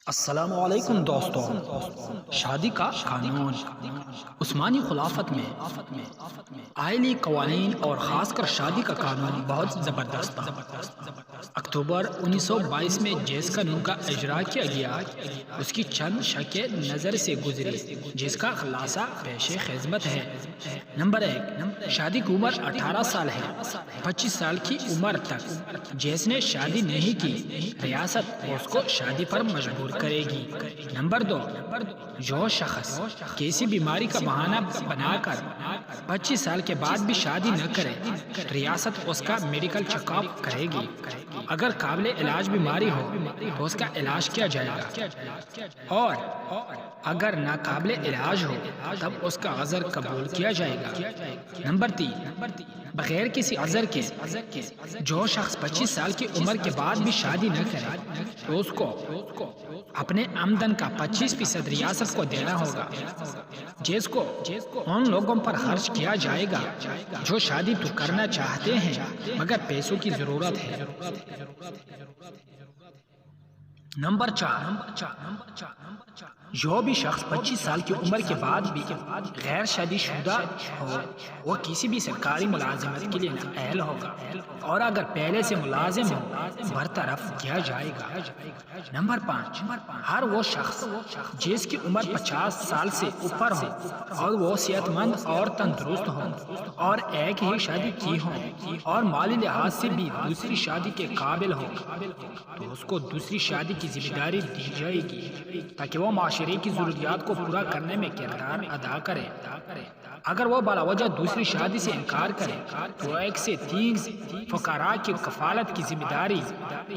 السلام علیکم دوستو، شادی کا قانون عثمانی خلافت میں آئلی قوانین اور خاص کر شادی کا قانون بہت زبردست تھا۔ اکتوبر 1922 میں جس قانون کا اجرا کیا گیا اس کی چند شقیں نظر سے گزری جس کا خلاصہ پیش خدمت ہے۔ نمبر 1، شادی کی عمر 18 سال ہے۔ 25 سال کی عمر تک جس نے شادی نہیں کی ریاست اس کو شادی پر مجبور کرے گی۔ نمبر 2، جو شخص کسی بیماری کا بہانہ بنا کر 25 سال کے بعد بھی شادی نہ کرے ریاست اس کا میڈیکل چیک اپ کرے گی۔ اگر قابل علاج بیماری ہو تو اس کا علاج کیا جائے گا، اور اگر ناقابل علاج ہو تب اس کا عذر قبول کیا جائے گا۔ نمبر 3، بغیر کسی عذر کے جو شخص 25 سال کی عمر کے بعد بھی شادی نہ کرے تو اس کو اپنے آمدن کا 25% ریاست کو دینا ہوگا، جس کو ان لوگوں پر خرچ کیا جائے گا جو شادی تو کرنا چاہتے ہیں مگر پیسوں کی ضرورت ہے۔ نمبر 4، جو بھی شخص 25 سال کی عمر کے بعد بھی غیر شادی شدہ ہو وہ کسی بھی سرکاری ملازمت کے لیے نااہل ہوگا، اور اگر پہلے سے ملازم ہو برطرف کیا جائے گا۔ نمبر 5، ہر وہ شخص جس کی عمر 50 سال سے اوپر ہو اور وہ صحت مند اور تندرست ہو اور ایک ہی شادی کی ہو اور مالی لحاظ سے بھی دوسری شادی کے قابل ہو تو اس کو دوسری شادی کی ذمہ داری دی جائے گی تاکہ وہ معاشرے کی ضروریات کو پورا کرنے میں کردار ادا کرے۔ اگر وہ بلا وجہ دوسری شادی سے انکار کرے تو 1 سے 3 فقراء کی کفالت کی ذمہ داری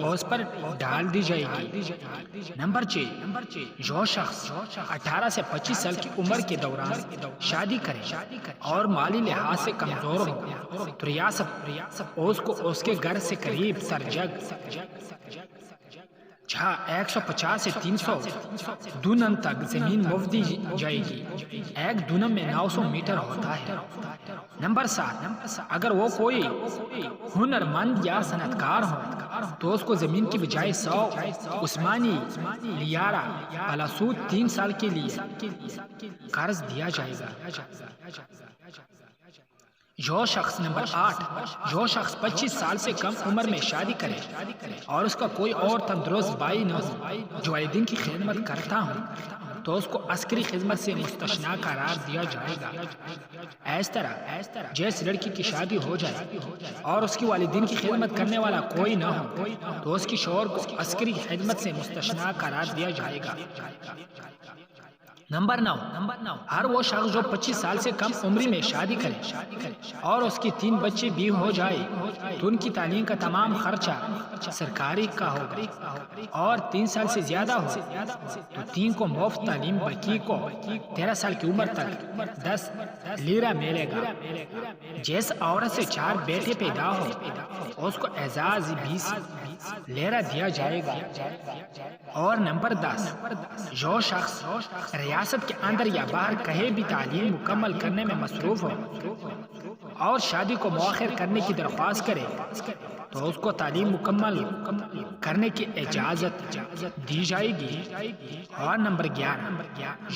اس پر ڈال دی جائے گی۔ نمبر 6، جو شخص 18 سے 25 سال کی عمر کے دوران شادی کرے اور مالی لحاظ سے کمزور ہو تو ریاست اس کو اس کے گھر سے قریب تر جگہ جہاں 150 سے 300 دونم تک زمین مفت دی جائے گی۔ 1 دونم میں 900 میٹر ہوتا ہے۔ نمبر 7، اگر وہ کوئی ہنرمند یا صنعت کار ہو تو اس کو زمین کی بجائے 100 عثمانی لیارہ بلاسود 3 سال کے لیے قرض دیا جائے گا۔ نمبر 8، جو شخص 25 سال سے کم عمر میں شادی کرے اور اس کا کوئی اور تندرست بھائی نہ ہو جو والدین کی خدمت کرتا ہو تو اس کو عسکری خدمت سے مستثنیٰ قرار دیا جائے گا۔ اس طرح جس لڑکی کی شادی ہو جائے اور اس کی والدین کی خدمت کرنے والا کوئی نہ ہو تو اس کی شوہر کو عسکری خدمت سے مستثنیٰ قرار دیا جائے گا۔ نمبر 9، ہر وہ شخص جو 25 سال سے کم عمری میں شادی کرے اور اس کی 3 بچے بھی ہو جائے تو ان کی تعلیم کا تمام خرچہ سرکاری کا ہوگا، اور 3 سال سے زیادہ ہو تو 3 کو مفت تعلیم، باقی کو 13 سال کی عمر تک 10 لیرہ ملے گا۔ جس عورت سے 4 بیٹے پیدا ہو اس کو اعزاز 20 لیرہ دیا جائے گا۔ اور نمبر 10، جو شخص ریاست کے اندر یا باہر کہیں بھی تعلیم مکمل کرنے میں مصروف ہو اور شادی کو مؤخر کرنے کی درخواست کرے تو اس کو تعلیم مکمل کرنے کی اجازت دی جائے گی۔ اور نمبر 11،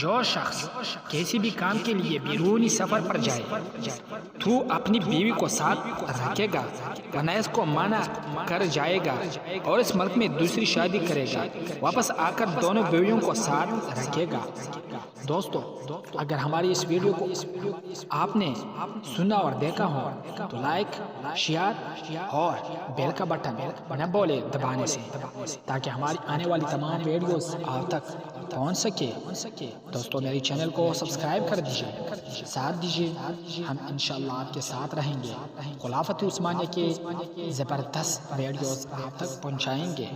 جو شخص کسی بھی کام کے لیے بیرونی سفر پر جائے تو اپنی بیوی کو ساتھ رکھے گا ورنہ اس کو منع کر جائے گا اور اس ملک میں دوسری شادی کرے گا، واپس آ کر دونوں بیویوں کو ساتھ رکھے گا۔ دوستو، اگر ہماری اس ویڈیو کو آپ نے سنا اور دیکھا ہو تو لائک، شیئر اور بیل کا بٹن نہ بولے دبانے سے تاکہ ہماری آنے والی تمام ویڈیوز آپ تک پہنچ سکے۔ دوستو، میری چینل کو سبسکرائب کر دیجیے، ساتھ دیجیے، ہم انشاءاللہ آپ کے ساتھ رہیں گے، خلافت عثمانیہ کے زبردست ویڈیوز آپ تک پہنچائیں گے۔